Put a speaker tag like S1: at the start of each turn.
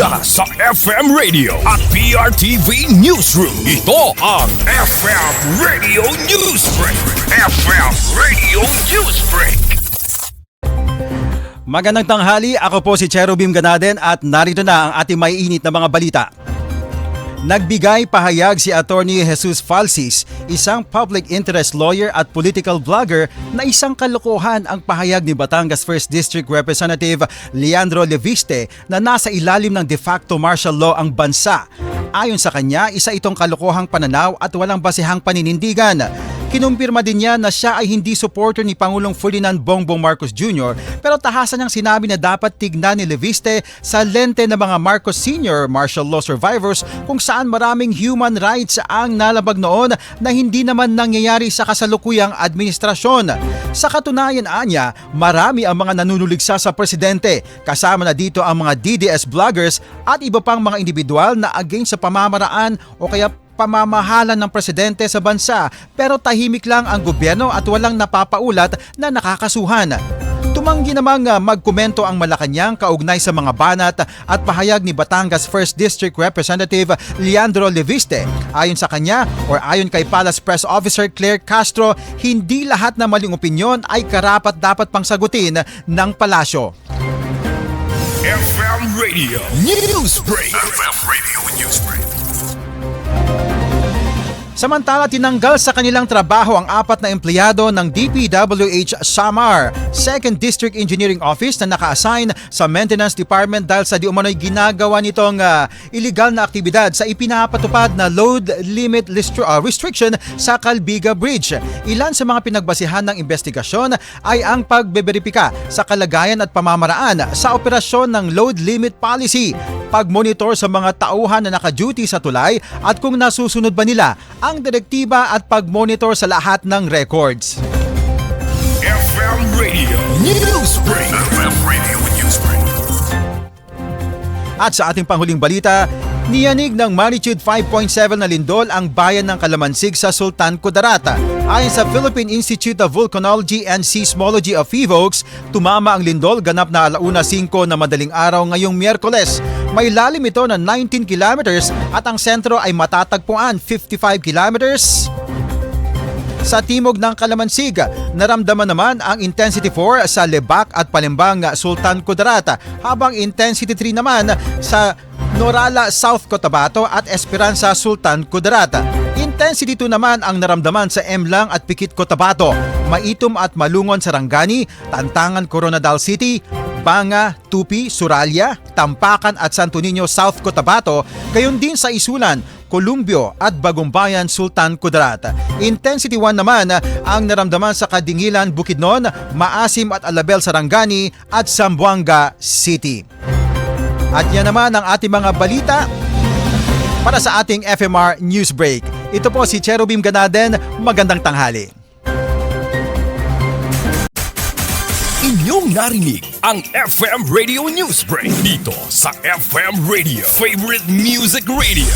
S1: Balita sa FM Radio at PRTV Newsroom. Ito ang FM Radio Newsbreak. FM Radio Newsbreak.
S2: Magandang tanghali, ako po si Cherubim Ganaden at narito na ang ating maiinit na mga balita. Nagbigay pahayag si Attorney Jesus Falsis, isang public interest lawyer at political vlogger, na isang kalokohan ang pahayag ni Batangas 1st District Representative Leandro Leviste na nasa ilalim ng de facto martial law ang bansa. Ayon sa kanya, isa itong kalokohang pananaw at walang basehang paninindigan. Kinumpirma din niya na siya ay hindi supporter ni Pangulong Ferdinand Bongbong Marcos Jr. pero tahasan niyang sinabi na dapat tignan ni Leviste sa lente ng mga Marcos Sr. martial law survivors kung saan maraming human rights ang nalabag noon na hindi naman nangyayari sa kasalukuyang administrasyon. Sa katunayan anya, marami ang mga nanunuligsa sa presidente, kasama na dito ang mga DDS vloggers at iba pang mga individual na against sa pamamaraan o kaya pamamahalan ng presidente sa bansa, pero tahimik lang ang gobyerno at walang napapaulat na nakakasuhan. Tumanggi namang magkomento ang Malacanang kaugnay sa mga banat at pahayag ni Batangas 1st District Representative Leandro Leviste. Ayon sa kanya or ayon kay Palace Press Officer Claire Castro, hindi lahat na maling opinyon ay karapat-dapat pang sagutin ng palasyo.
S1: FM Radio Newsbreak. FM Radio Newsbreak.
S2: Samantala, tinanggal sa kanilang trabaho ang 4 na empleyado ng DPWH Samar 2nd District Engineering Office na naka-assign sa Maintenance Department dahil sa di umano'y ginagawa nitong illegal na aktibidad sa ipinapatupad na load limit restriction sa Calbiga Bridge. Ilan sa mga pinagbasihan ng investigasyon ay ang pagbeberipika sa kalagayan at pamamaraan sa operasyon ng load limit policy, pag-monitor sa mga tauhan na naka-duty sa tulay at kung nasusunod ba nila ang direktiba at pag-monitor sa lahat ng records.
S1: FM Radio Newsbreak. FM Radio Newsbreak.
S2: At sa ating panghuling balita, niyanig ng magnitude 5.7 na lindol ang bayan ng Kalamansig sa Sultan Kudarat. Ayon sa Philippine Institute of Volcanology and Seismology of PHIVOLCS, tumama ang lindol ganap na 1:05 na madaling araw ngayong Miyerkules. May lalim ito na 19 kilometers at ang sentro ay matatagpuan 55 kilometers sa timog ng Kalamansig. Naramdaman naman ang Intensity 4 sa Lebac at Palembang, Sultan Kudarat, habang Intensity 3 naman sa Norala, South Cotabato at Esperanza, Sultan Kudarat. Intensity 2 naman ang naramdaman sa Emlang at Pikit, Cotabato, Maitom at Malungon, Sarangani, Tantangan, Coronadal City, Banga, Tupi, Suralia, Tampakan at Santo Niño, South Cotabato, gayon din sa Isulan, Columbio at Bagumbayan, Sultan Kudarat. Intensity 1 naman ang naramdaman sa Kadingilan, Bukidnon, Maasim at Alabel, Sarangani at Zamboanga City. At yan naman ang ating mga balita para sa ating FMR Newsbreak. Ito po si Cherubim Ganaden, magandang tanghali.
S1: Inyong narinig ang FM Radio Newsbreak dito sa FM Radio, Favorite Music Radio.